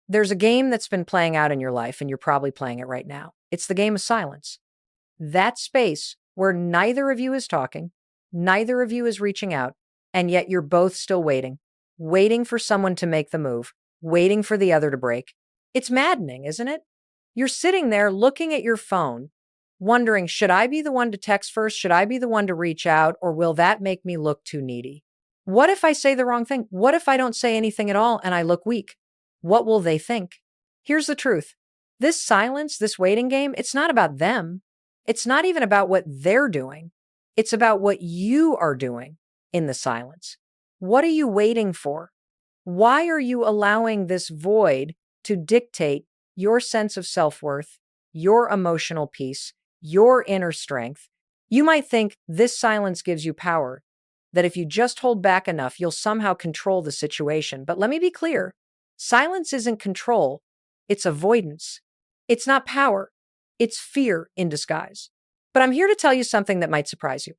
There's a game that's been playing out in your life, and you're probably playing it right now. It's the game of silence. That space where neither of you is talking, neither of you is reaching out, and yet you're both still waiting for someone to make the move, waiting for the other to break. It's maddening, isn't it? You're sitting there looking at your phone, wondering, should I be the one to text first? Should I be the one to reach out? Or will that make me look too needy? What if I say the wrong thing? What if I don't say anything at all and I look weak? What will they think? Here's the truth. This silence, this waiting game, it's not about them. It's not even about what they're doing. It's about what you are doing in the silence. What are you waiting for? Why are you allowing this void to dictate your sense of self-worth, your emotional peace, your inner strength? You might think this silence gives you power, that if you just hold back enough, you'll somehow control the situation. But let me be clear. Silence isn't control. It's avoidance. It's not power. It's fear in disguise. But I'm here to tell you something that might surprise you.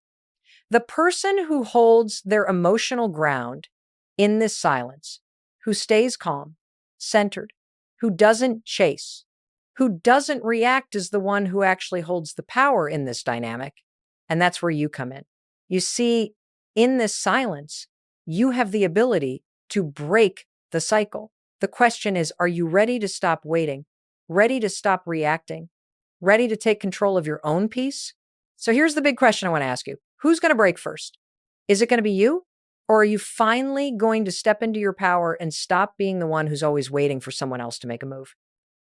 The person who holds their emotional ground in this silence, who stays calm, centered, who doesn't chase, who doesn't react, is the one who actually holds the power in this dynamic. And that's where you come in. You see, in this silence, you have the ability to break the cycle. The question is, are you ready to stop waiting, ready to stop reacting, ready to take control of your own peace? So here's the big question I want to ask you. Who's going to break first? Is it going to be you? Or are you finally going to step into your power and stop being the one who's always waiting for someone else to make a move?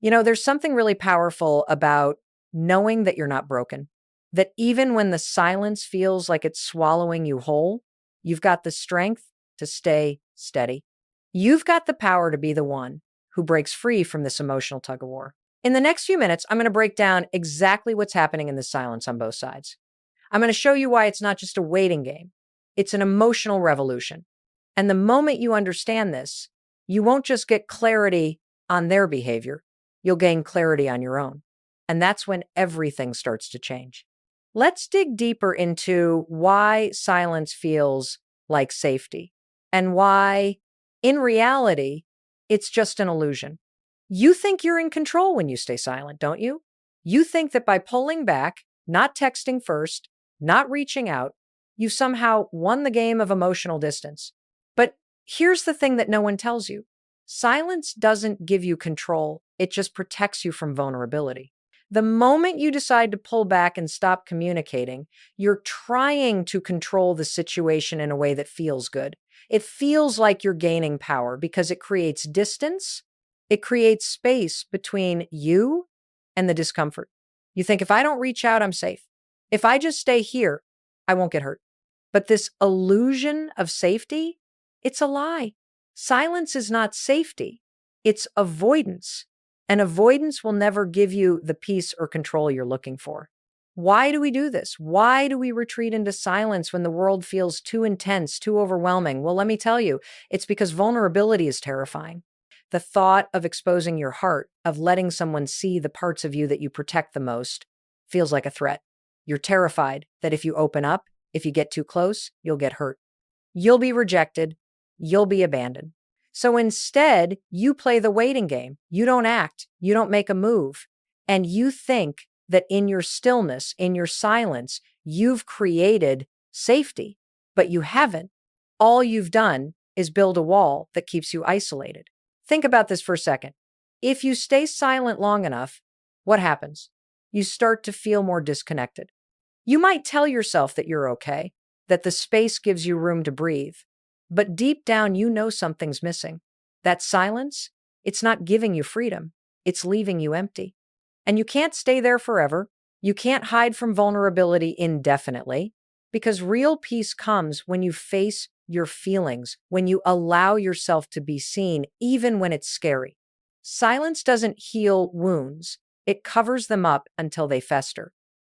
There's something really powerful about knowing that you're not broken, that even when the silence feels like it's swallowing you whole, you've got the strength to stay steady. You've got the power to be the one who breaks free from this emotional tug of war. In the next few minutes, I'm going to break down exactly what's happening in this silence on both sides. I'm going to show you why it's not just a waiting game. It's an emotional revolution. And the moment you understand this, you won't just get clarity on their behavior. You'll gain clarity on your own. And that's when everything starts to change. Let's dig deeper into why silence feels like safety and why, in reality, it's just an illusion. You think you're in control when you stay silent, don't you? You think that by pulling back, not texting first, not reaching out, you've somehow won the game of emotional distance. But here's the thing that no one tells you. Silence doesn't give you control. It just protects you from vulnerability. The moment you decide to pull back and stop communicating, you're trying to control the situation in a way that feels good. It feels like you're gaining power because it creates distance. It creates space between you and the discomfort. You think, if I don't reach out, I'm safe. If I just stay here, I won't get hurt. But this illusion of safety, it's a lie. Silence is not safety. It's avoidance. And avoidance will never give you the peace or control you're looking for. Why do we do this? Why do we retreat into silence when the world feels too intense, too overwhelming? Well, let me tell you, it's because vulnerability is terrifying. The thought of exposing your heart, of letting someone see the parts of you that you protect the most, feels like a threat. You're terrified that if you open up, if you get too close, you'll get hurt. You'll be rejected. You'll be abandoned. So instead, you play the waiting game. You don't act. You don't make a move. And you think that in your stillness, in your silence, you've created safety, but you haven't. All you've done is build a wall that keeps you isolated. Think about this for a second. If you stay silent long enough, what happens? You start to feel more disconnected. You might tell yourself that you're okay, that the space gives you room to breathe, but deep down, you know something's missing. That silence, it's not giving you freedom. It's leaving you empty. And you can't stay there forever. You can't hide from vulnerability indefinitely, because real peace comes when you face your feelings, when you allow yourself to be seen, even when it's scary. Silence doesn't heal wounds. It covers them up until they fester.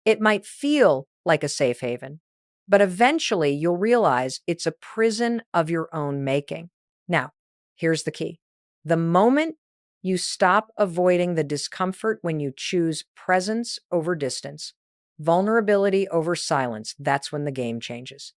It might feel like a safe haven, but eventually you'll realize it's a prison of your own making. Now, here's the key. The moment you stop avoiding the discomfort, when you choose presence over distance, vulnerability over silence, that's when the game changes.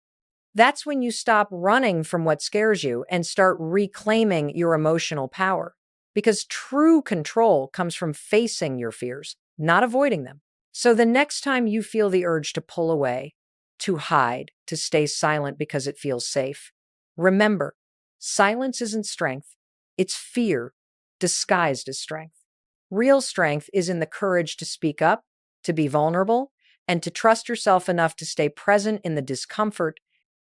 That's when you stop running from what scares you and start reclaiming your emotional power. because true control comes from facing your fears, not avoiding them. So the next time you feel the urge to pull away, to hide, to stay silent because it feels safe, remember, silence isn't strength. It's fear disguised as strength. Real strength is in the courage to speak up, to be vulnerable, and to trust yourself enough to stay present in the discomfort.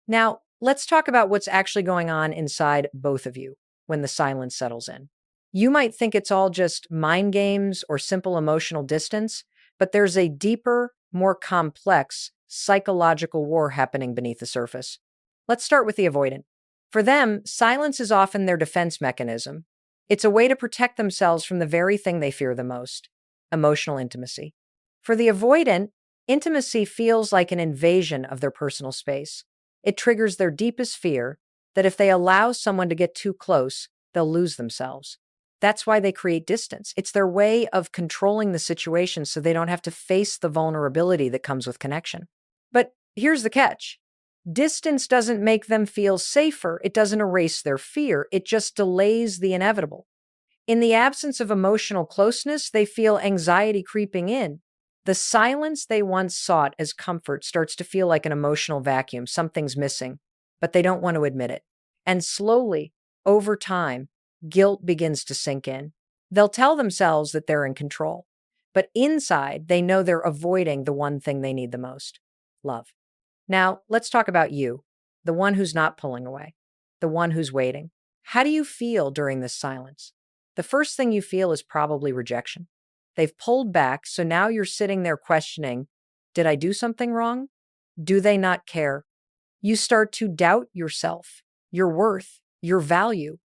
Now, let's talk about what's actually going on inside both of you when the silence settles in. You might think it's all just mind games or simple emotional distance, but there's a deeper, more complex psychological war happening beneath the surface. Let's start with the avoidant. For them, silence is often their defense mechanism. It's a way to protect themselves from the very thing they fear the most, emotional intimacy. For the avoidant, intimacy feels like an invasion of their personal space. It triggers their deepest fear that if they allow someone to get too close, they'll lose themselves. That's why they create distance. It's their way of controlling the situation so they don't have to face the vulnerability that comes with connection. But here's the catch. Distance doesn't make them feel safer. It doesn't erase their fear. It just delays the inevitable. In the absence of emotional closeness, they feel anxiety creeping in. The silence they once sought as comfort starts to feel like an emotional vacuum. Something's missing, but they don't want to admit it. And slowly, over time, guilt begins to sink in. They'll tell themselves that they're in control, but inside, they know they're avoiding the one thing they need the most: love. Now, let's talk about you, the one who's not pulling away, the one who's waiting. How do you feel during this silence? The first thing you feel is probably rejection. They've pulled back, so now you're sitting there questioning, did I do something wrong? Do they not care? You start to doubt yourself, your worth, your value.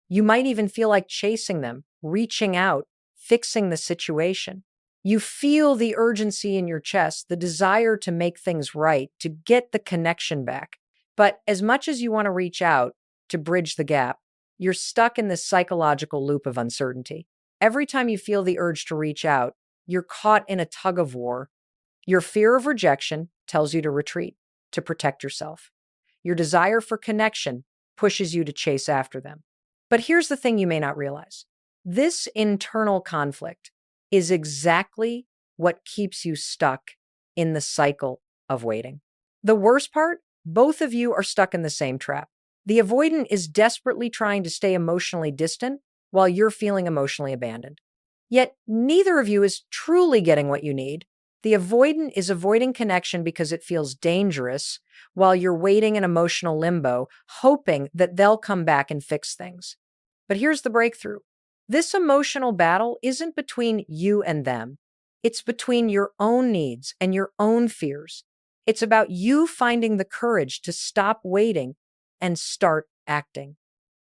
You might even feel like chasing them, reaching out, fixing the situation. You feel the urgency in your chest, the desire to make things right, to get the connection back. But as much as you want to reach out to bridge the gap, you're stuck in this psychological loop of uncertainty. Every time you feel the urge to reach out, you're caught in a tug of war. Your fear of rejection tells you to retreat, to protect yourself. Your desire for connection pushes you to chase after them. But here's the thing you may not realize. This internal conflict is exactly what keeps you stuck in the cycle of waiting. The worst part, both of you are stuck in the same trap. The avoidant is desperately trying to stay emotionally distant while you're feeling emotionally abandoned. Yet neither of you is truly getting what you need. The avoidant is avoiding connection because it feels dangerous, while you're waiting in emotional limbo, hoping that they'll come back and fix things. But here's the breakthrough. This emotional battle isn't between you and them. It's between your own needs and your own fears. It's about you finding the courage to stop waiting and start acting.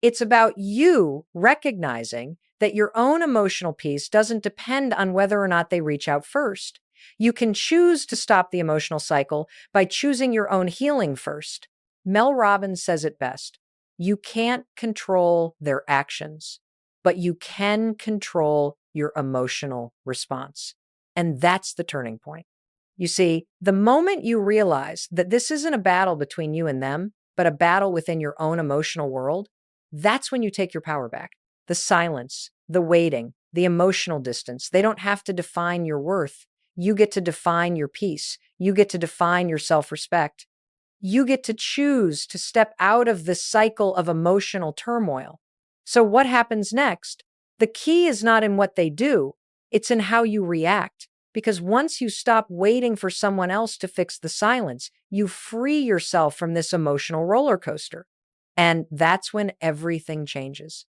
It's about you recognizing that your own emotional peace doesn't depend on whether or not they reach out first. You can choose to stop the emotional cycle by choosing your own healing first. Mel Robbins says it best. You can't control their actions, but you can control your emotional response. And that's the turning point. You see, the moment you realize that this isn't a battle between you and them, but a battle within your own emotional world, that's when you take your power back. The silence, the waiting, the emotional distance, they don't have to define your worth. You get to define your peace. You get to define your self-respect. You get to choose to step out of the cycle of emotional turmoil. So what happens next? The key is not in what they do, it's in how you react. Because once you stop waiting for someone else to fix the silence, you free yourself from this emotional roller coaster. And that's when everything changes.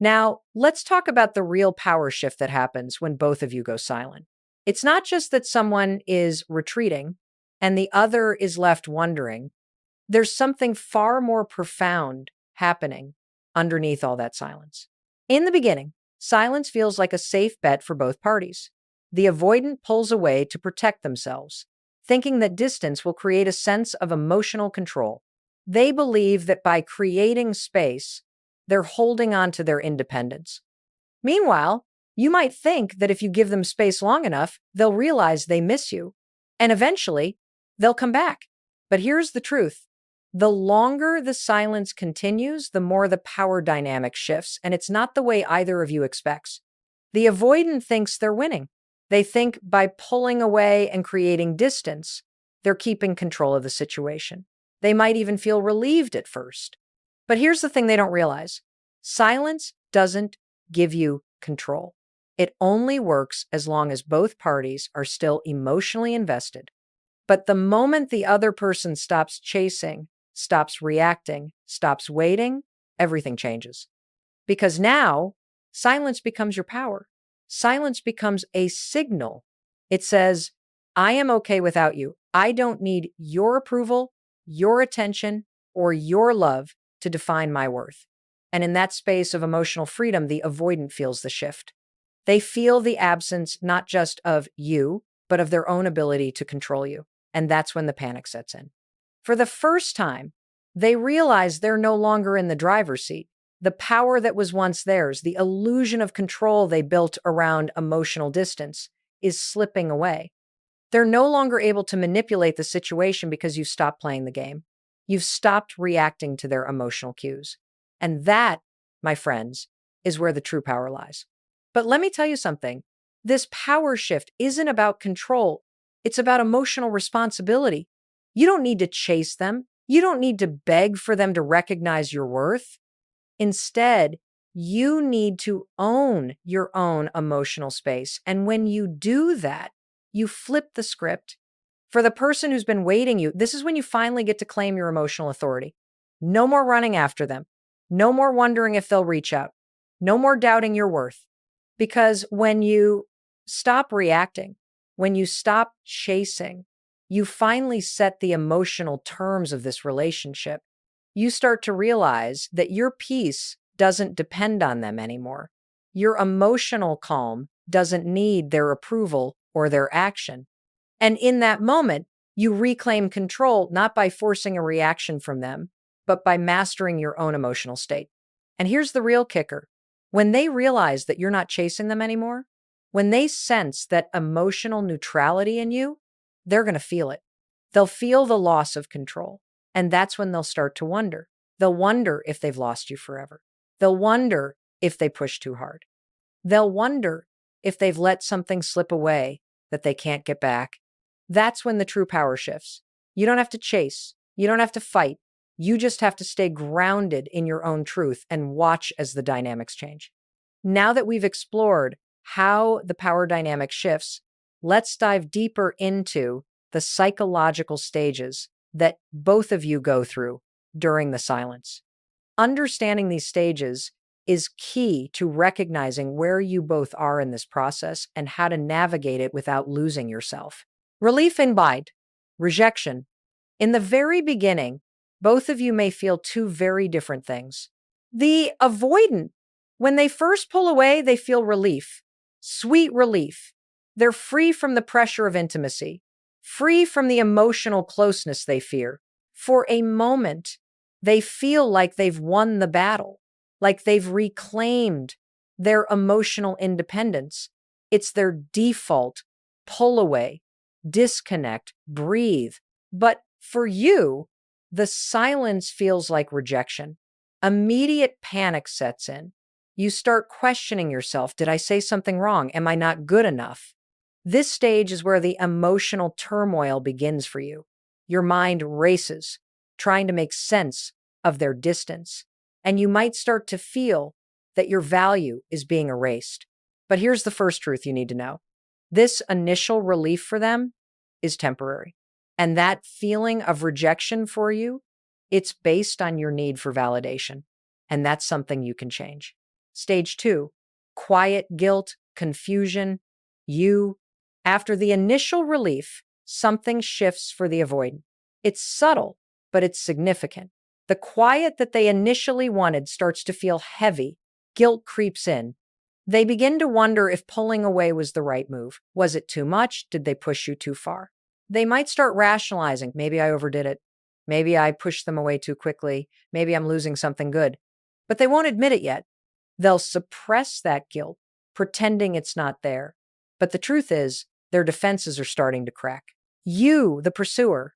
Now, let's talk about the real power shift that happens when both of you go silent. It's not just that someone is retreating and the other is left wondering. There's something far more profound happening underneath all that silence. In the beginning, silence feels like a safe bet for both parties. The avoidant pulls away to protect themselves, thinking that distance will create a sense of emotional control. They believe that by creating space, they're holding on to their independence. Meanwhile, you might think that if you give them space long enough, they'll realize they miss you, and eventually, they'll come back. But here's the truth. The longer the silence continues, the more the power dynamic shifts, and it's not the way either of you expects. The avoidant thinks they're winning. They think by pulling away and creating distance, they're keeping control of the situation. They might even feel relieved at first. But here's the thing they don't realize. Silence doesn't give you control. It only works as long as both parties are still emotionally invested. But the moment the other person stops chasing, stops reacting, stops waiting, everything changes. Because now, silence becomes your power. Silence becomes a signal. It says, I am okay without you. I don't need your approval, your attention, or your love to define my worth. And in that space of emotional freedom, the avoidant feels the shift. They feel the absence not just of you, but of their own ability to control you. And that's when the panic sets in. For the first time, they realize they're no longer in the driver's seat. The power that was once theirs, the illusion of control they built around emotional distance, is slipping away. They're no longer able to manipulate the situation because you've stopped playing the game. You've stopped reacting to their emotional cues. And that, my friends, is where the true power lies. But let me tell you something. This power shift isn't about control. It's about emotional responsibility. You don't need to chase them. You don't need to beg for them to recognize your worth. Instead, you need to own your own emotional space. And when you do that, you flip the script. For the person who's been waiting you, this is when you finally get to claim your emotional authority. No more running after them. No more wondering if they'll reach out. No more doubting your worth. Because when you stop reacting, when you stop chasing, you finally set the emotional terms of this relationship. You start to realize that your peace doesn't depend on them anymore. Your emotional calm doesn't need their approval or their action. And in that moment, you reclaim control, not by forcing a reaction from them, but by mastering your own emotional state. And here's the real kicker. When they realize that you're not chasing them anymore, when they sense that emotional neutrality in you, they're going to feel it. They'll feel the loss of control. And that's when they'll start to wonder. They'll wonder if they've lost you forever. They'll wonder if they push too hard. They'll wonder if they've let something slip away that they can't get back. That's when the true power shifts. You don't have to chase. You don't have to fight. You just have to stay grounded in your own truth and watch as the dynamics change. Now that we've explored how the power dynamic shifts, let's dive deeper into the psychological stages that both of you go through during the silence. Understanding these stages is key to recognizing where you both are in this process and how to navigate it without losing yourself. Relief and bind, rejection. In the very beginning, both of you may feel two very different things. The avoidant, when they first pull away, they feel relief, sweet relief. They're free from the pressure of intimacy, free from the emotional closeness they fear. For a moment, they feel like they've won the battle, like they've reclaimed their emotional independence. It's their default pull away, disconnect, breathe. But for you, the silence feels like rejection. Immediate panic sets in. You start questioning yourself. Did I say something wrong? Am I not good enough? This stage is where the emotional turmoil begins for you. Your mind races, trying to make sense of their distance. And you might start to feel that your value is being erased. But here's the first truth you need to know. This initial relief for them is temporary. And that feeling of rejection for you, it's based on your need for validation. And that's something you can change. Stage 2, quiet guilt, confusion. After the initial relief, something shifts for the avoidant. It's subtle, but it's significant. The quiet that they initially wanted starts to feel heavy. Guilt creeps in. They begin to wonder if pulling away was the right move. Was it too much? Did they push you too far? They might start rationalizing. Maybe I overdid it. Maybe I pushed them away too quickly. Maybe I'm losing something good. But they won't admit it yet. They'll suppress that guilt, pretending it's not there. But the truth is, their defenses are starting to crack. You, the pursuer,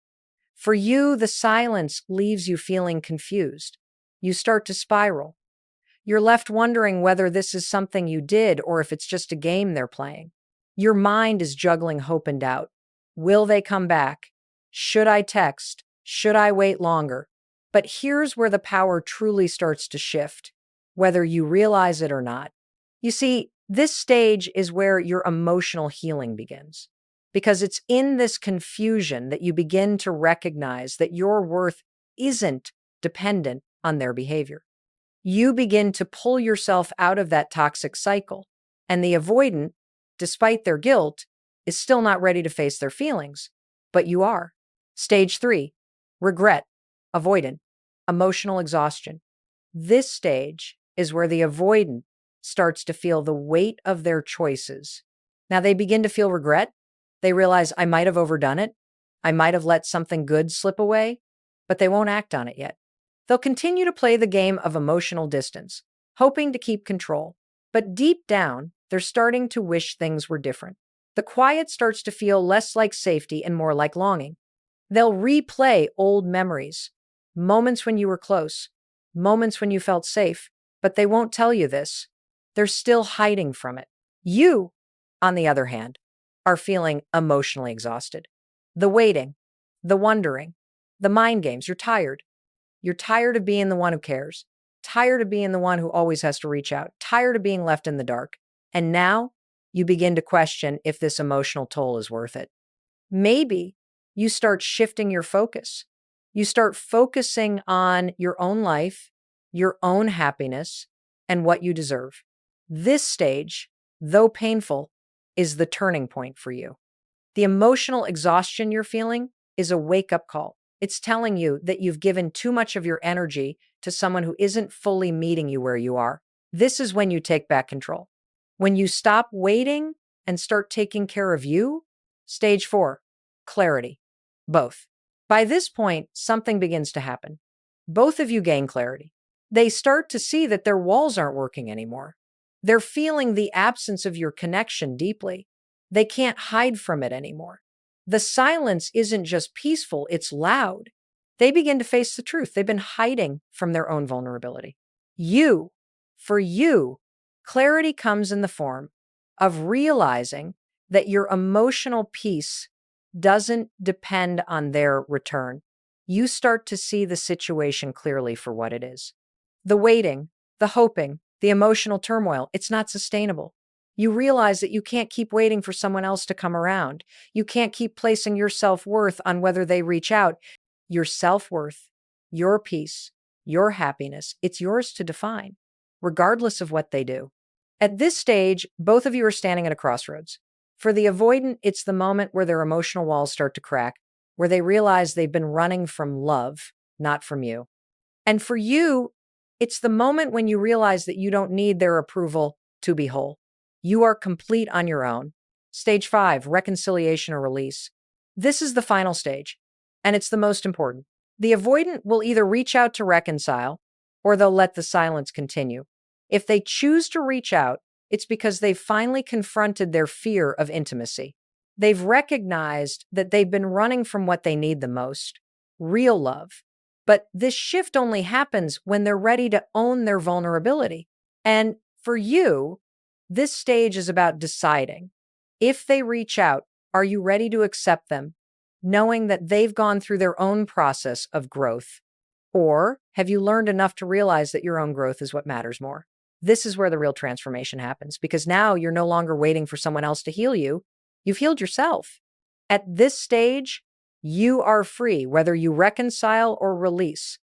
For you, the silence leaves you feeling confused. You start to spiral. You're left wondering whether this is something you did or if it's just a game they're playing. Your mind is juggling hope and doubt. Will they come back? Should I text? Should I wait longer? But here's where the power truly starts to shift, whether you realize it or not. You see, this stage is where your emotional healing begins, because it's in this confusion that you begin to recognize that your worth isn't dependent on their behavior. You begin to pull yourself out of that toxic cycle, and the avoidant, despite their guilt, is still not ready to face their feelings, but you are. Stage 3, regret, avoidant, emotional exhaustion. This stage is where the avoidant starts to feel the weight of their choices. Now they begin to feel regret. They realize, I might have overdone it. I might have let something good slip away, but they won't act on it yet. They'll continue to play the game of emotional distance, hoping to keep control. But deep down, they're starting to wish things were different. The quiet starts to feel less like safety and more like longing. They'll replay old memories, moments when you were close, moments when you felt safe, but they won't tell you this. They're still hiding from it. You, on the other hand, are feeling emotionally exhausted. The waiting, the wondering, the mind games. You're tired. You're tired of being the one who cares, tired of being the one who always has to reach out, tired of being left in the dark. And now you begin to question if this emotional toll is worth it. Maybe you start shifting your focus. You start focusing on your own life, your own happiness, and what you deserve. This stage, though painful, is the turning point for you. The emotional exhaustion you're feeling is a wake-up call. It's telling you that you've given too much of your energy to someone who isn't fully meeting you where you are. This is when you take back control. When you stop waiting and start taking care of you. Stage 4, clarity. Both. By this point, something begins to happen. Both of you gain clarity. They start to see that their walls aren't working anymore. They're feeling the absence of your connection deeply. They can't hide from it anymore. The silence isn't just peaceful, it's loud. They begin to face the truth. They've been hiding from their own vulnerability. For you, clarity comes in the form of realizing that your emotional peace doesn't depend on their return. You start to see the situation clearly for what it is. The waiting, the hoping, the emotional turmoil, it's not sustainable. You realize that you can't keep waiting for someone else to come around. You can't keep placing your self-worth on whether they reach out. Your self-worth, your peace, your happiness, it's yours to define, regardless of what they do. At this stage, both of you are standing at a crossroads. For the avoidant, it's the moment where their emotional walls start to crack, where they realize they've been running from love, not from you. And for you, it's the moment when you realize that you don't need their approval to be whole. You are complete on your own. Stage 5, reconciliation or release. This is the final stage, and it's the most important. The avoidant will either reach out to reconcile, or they'll let the silence continue. If they choose to reach out, it's because they've finally confronted their fear of intimacy. They've recognized that they've been running from what they need the most, real love. But this shift only happens when they're ready to own their vulnerability. And for you, this stage is about deciding. If they reach out, are you ready to accept them, knowing that they've gone through their own process of growth? Or have you learned enough to realize that your own growth is what matters more? This is where the real transformation happens, because now you're no longer waiting for someone else to heal you. You've healed yourself. At this stage, you are free, whether you reconcile or release.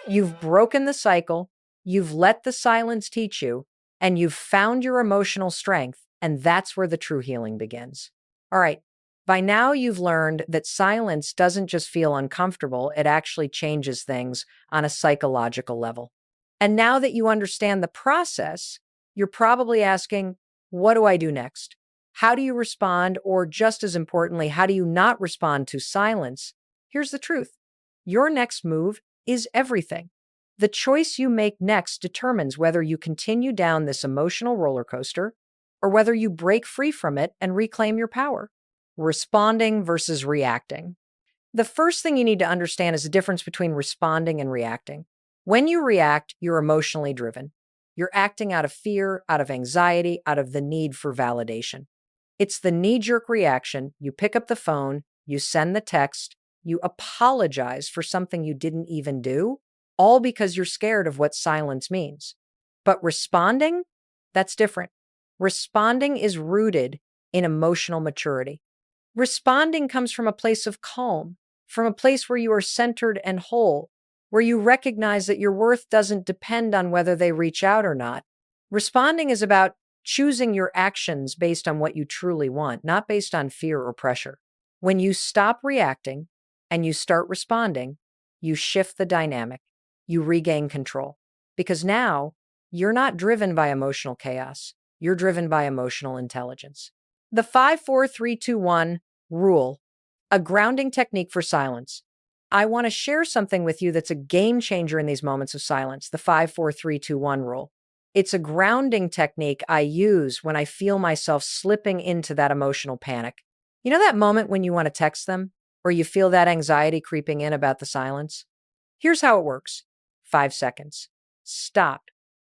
You've broken the cycle, you've let the silence teach you, and you've found your emotional strength, and that's where the true healing begins. All right, by now you've learned that silence doesn't just feel uncomfortable, it actually changes things on a psychological level. And now that you understand the process, you're probably asking, what do I do next? How do you respond? Or just as importantly, how do you not respond to silence? Here's the truth. Your next move is everything. The choice you make next determines whether you continue down this emotional roller coaster or whether you break free from it and reclaim your power. Responding versus reacting. The first thing you need to understand is the difference between responding and reacting. When you react, you're emotionally driven. You're acting out of fear, out of anxiety, out of the need for validation. It's the knee-jerk reaction. You pick up the phone, you send the text, you apologize for something you didn't even do, all because you're scared of what silence means. But responding, that's different. Responding is rooted in emotional maturity. Responding comes from a place of calm, from a place where you are centered and whole, where you recognize that your worth doesn't depend on whether they reach out or not. Responding is about choosing your actions based on what you truly want, not based on fear or pressure. When you stop reacting and you start responding, you shift the dynamic, you regain control. Because now you're not driven by emotional chaos, you're driven by emotional intelligence. The 5-4-3-2-1 rule, a grounding technique for silence. I want to share something with you that's a game changer in these moments of silence, the 5-4-3-2-1 rule. It's a grounding technique I use when I feel myself slipping into that emotional panic. You know that moment when you want to text them, or you feel that anxiety creeping in about the silence? Here's how it works. 5 seconds. Stop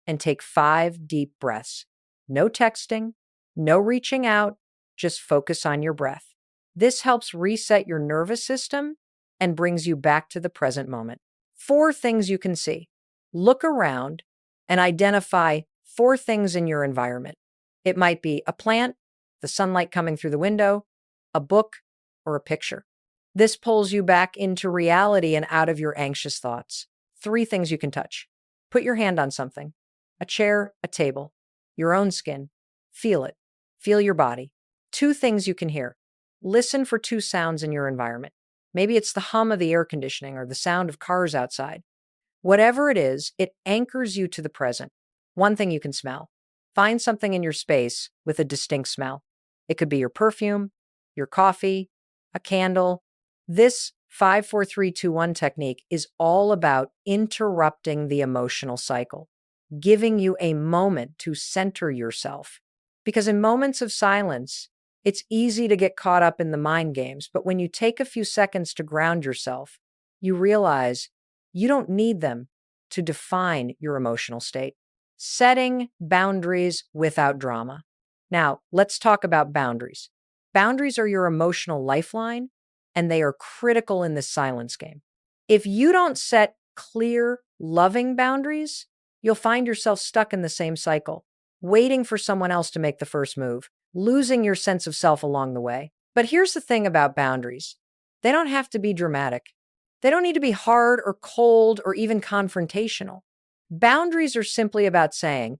and take 5 deep breaths. No texting, no reaching out, just focus on your breath. This helps reset your nervous system and brings you back to the present moment. 4 things you can see. Look around and identify 4 things in your environment. It might be a plant, the sunlight coming through the window, a book, or a picture. This pulls you back into reality and out of your anxious thoughts. 3 things you can touch. Put your hand on something, a chair, a table, your own skin. Feel it. Feel your body. 2 things you can hear. Listen for 2 sounds in your environment. Maybe it's the hum of the air conditioning or the sound of cars outside. Whatever it is, it anchors you to the present. 1 thing you can smell. Find something in your space with a distinct smell. It could be your perfume, your coffee, a candle. This 5-4-3-2-1 technique is all about interrupting the emotional cycle, giving you a moment to center yourself. Because in moments of silence, it's easy to get caught up in the mind games, but when you take a few seconds to ground yourself, you realize you don't need them to define your emotional state. Setting boundaries without drama. Now, let's talk about boundaries. Boundaries are your emotional lifeline, and they are critical in this silence game. If you don't set clear, loving boundaries, you'll find yourself stuck in the same cycle, waiting for someone else to make the first move, losing your sense of self along the way. But here's the thing about boundaries. They don't have to be dramatic. They don't need to be hard or cold or even confrontational. Boundaries are simply about saying,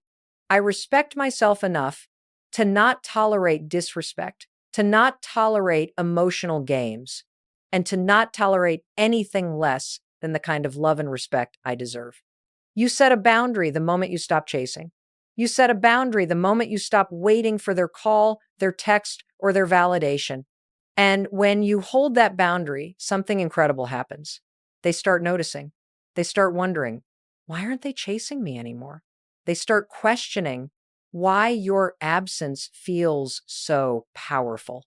I respect myself enough to not tolerate disrespect, to not tolerate emotional games, and to not tolerate anything less than the kind of love and respect I deserve. You set a boundary the moment you stop chasing. You set a boundary the moment you stop waiting for their call, their text, or their validation. And when you hold that boundary, something incredible happens. They start noticing. They start wondering, why aren't they chasing me anymore? They start questioning why your absence feels so powerful.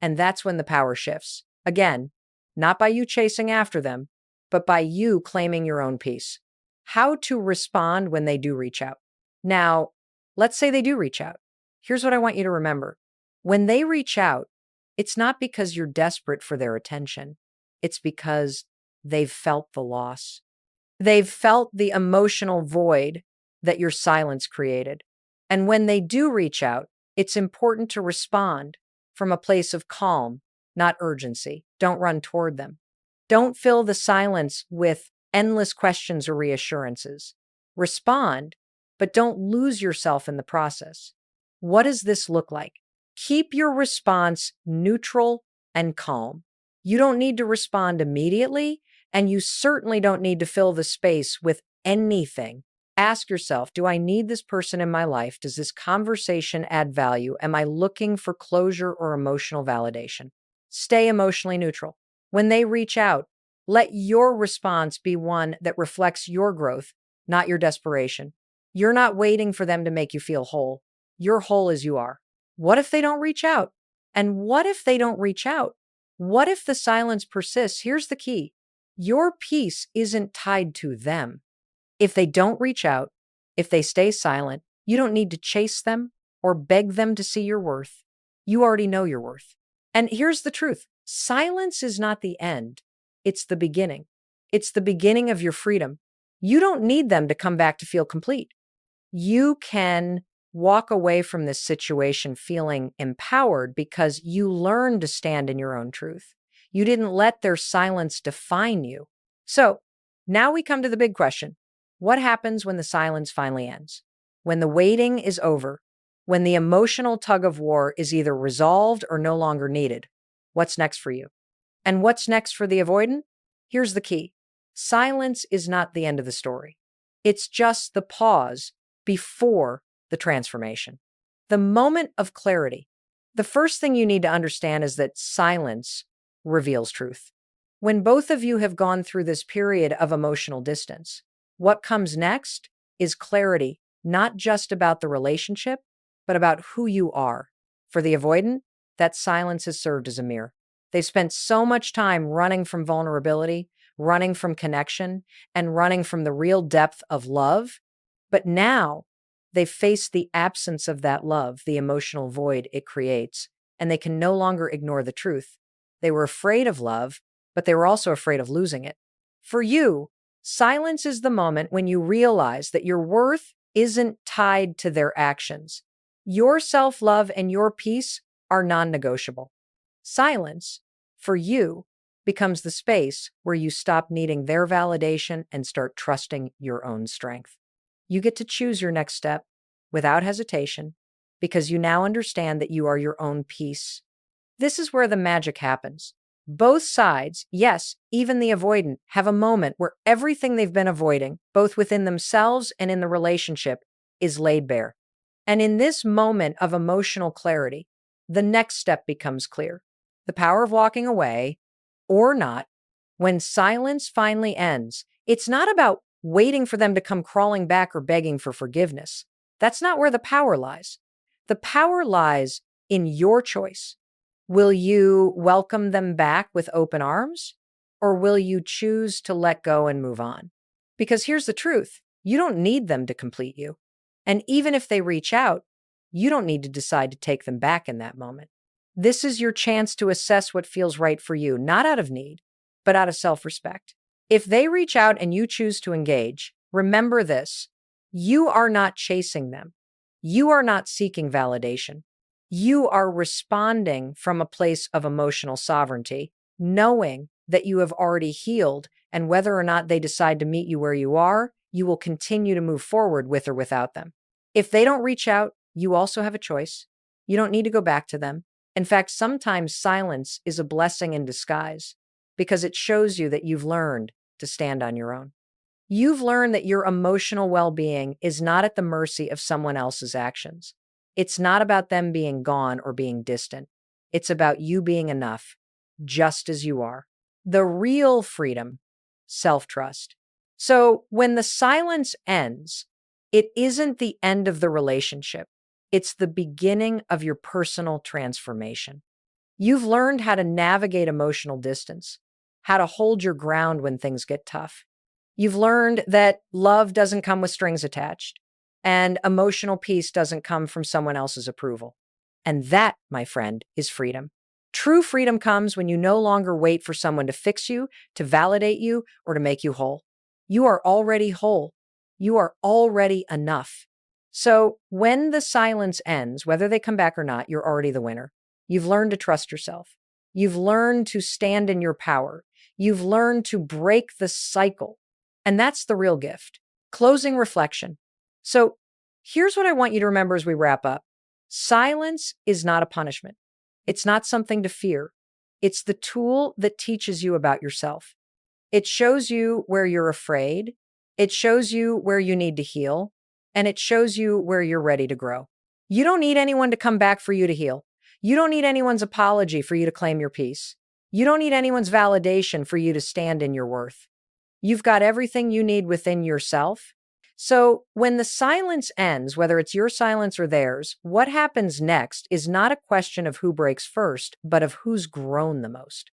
And that's when the power shifts. Again, not by you chasing after them, but by you claiming your own peace. How to respond when they do reach out. Now, let's say they do reach out. Here's what I want you to remember. When they reach out, it's not because you're desperate for their attention. It's because they've felt the loss. They've felt the emotional void that your silence created. And when they do reach out, it's important to respond from a place of calm, not urgency. Don't run toward them. Don't fill the silence with endless questions or reassurances. Respond, but don't lose yourself in the process. What does this look like? Keep your response neutral and calm. You don't need to respond immediately, and you certainly don't need to fill the space with anything. Ask yourself, do I need this person in my life? Does this conversation add value? Am I looking for closure or emotional validation? Stay emotionally neutral. When they reach out, let your response be one that reflects your growth, not your desperation. You're not waiting for them to make you feel whole. You're whole as you are. What if they don't reach out? And what if they don't reach out? What if the silence persists? Here's the key. Your peace isn't tied to them. If they don't reach out, if they stay silent, you don't need to chase them or beg them to see your worth. You already know your worth. And here's the truth. Silence is not the end. It's the beginning. It's the beginning of your freedom. You don't need them to come back to feel complete. You can walk away from this situation feeling empowered because you learned to stand in your own truth. You didn't let their silence define you. So now we come to the big question. What happens when the silence finally ends? When the waiting is over? When the emotional tug of war is either resolved or no longer needed? What's next for you? And what's next for the avoidant? Here's the key. Silence is not the end of the story. It's just the pause before the transformation. The moment of clarity. The first thing you need to understand is that silence reveals truth. When both of you have gone through this period of emotional distance, what comes next is clarity, not just about the relationship, but about who you are. For the avoidant, that silence has served as a mirror. They've spent so much time running from vulnerability, running from connection, and running from the real depth of love. But now they've faced the absence of that love, the emotional void it creates, and they can no longer ignore the truth. They were afraid of love, but they were also afraid of losing it. For you, silence is the moment when you realize that your worth isn't tied to their actions. Your self-love and your peace are non-negotiable. Silence, for you, becomes the space where you stop needing their validation and start trusting your own strength. You get to choose your next step without hesitation because you now understand that you are your own peace. This is where the magic happens. Both sides, yes, even the avoidant, have a moment where everything they've been avoiding, both within themselves and in the relationship, is laid bare. And in this moment of emotional clarity, the next step becomes clear. The power of walking away, or not, when silence finally ends, it's not about waiting for them to come crawling back or begging for forgiveness. That's not where the power lies. The power lies in your choice. Will you welcome them back with open arms, or will you choose to let go and move on? Because here's the truth. You don't need them to complete you. And even if they reach out, you don't need to decide to take them back in that moment. This is your chance to assess what feels right for you, not out of need, but out of self-respect. If they reach out and you choose to engage, remember this. You are not chasing them. You are not seeking validation. You are responding from a place of emotional sovereignty, knowing that you have already healed, and whether or not they decide to meet you where you are, you will continue to move forward with or without them. If they don't reach out, you also have a choice. You don't need to go back to them. In fact, sometimes silence is a blessing in disguise because it shows you that you've learned to stand on your own. You've learned that your emotional well-being is not at the mercy of someone else's actions. It's not about them being gone or being distant. It's about you being enough, just as you are. The real freedom, self-trust. So when the silence ends, it isn't the end of the relationship. It's the beginning of your personal transformation. You've learned how to navigate emotional distance, how to hold your ground when things get tough. You've learned that love doesn't come with strings attached, and emotional peace doesn't come from someone else's approval. And that, my friend, is freedom. True freedom comes when you no longer wait for someone to fix you, to validate you, or to make you whole. You are already whole. You are already enough. So when the silence ends, whether they come back or not, you're already the winner. You've learned to trust yourself. You've learned to stand in your power. You've learned to break the cycle. And that's the real gift. Closing reflection. So here's what I want you to remember as we wrap up. Silence is not a punishment. It's not something to fear. It's the tool that teaches you about yourself. It shows you where you're afraid. It shows you where you need to heal. And it shows you where you're ready to grow. You don't need anyone to come back for you to heal. You don't need anyone's apology for you to claim your peace. You don't need anyone's validation for you to stand in your worth. You've got everything you need within yourself. So, when the silence ends, whether it's your silence or theirs, what happens next is not a question of who breaks first, but of who's grown the most.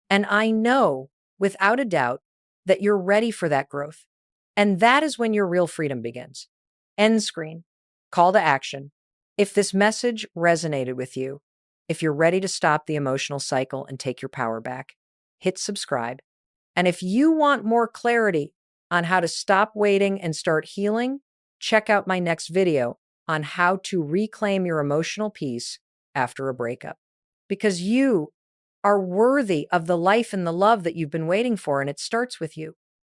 And I know without a doubt that you're ready for that growth. And that is when your real freedom begins. End screen, call to action. If this message resonated with you, if you're ready to stop the emotional cycle and take your power back, hit subscribe. And if you want more clarity on how to stop waiting and start healing, check out my next video on how to reclaim your emotional peace after a breakup. Because you are worthy of the life and the love that you've been waiting for, and it starts with you.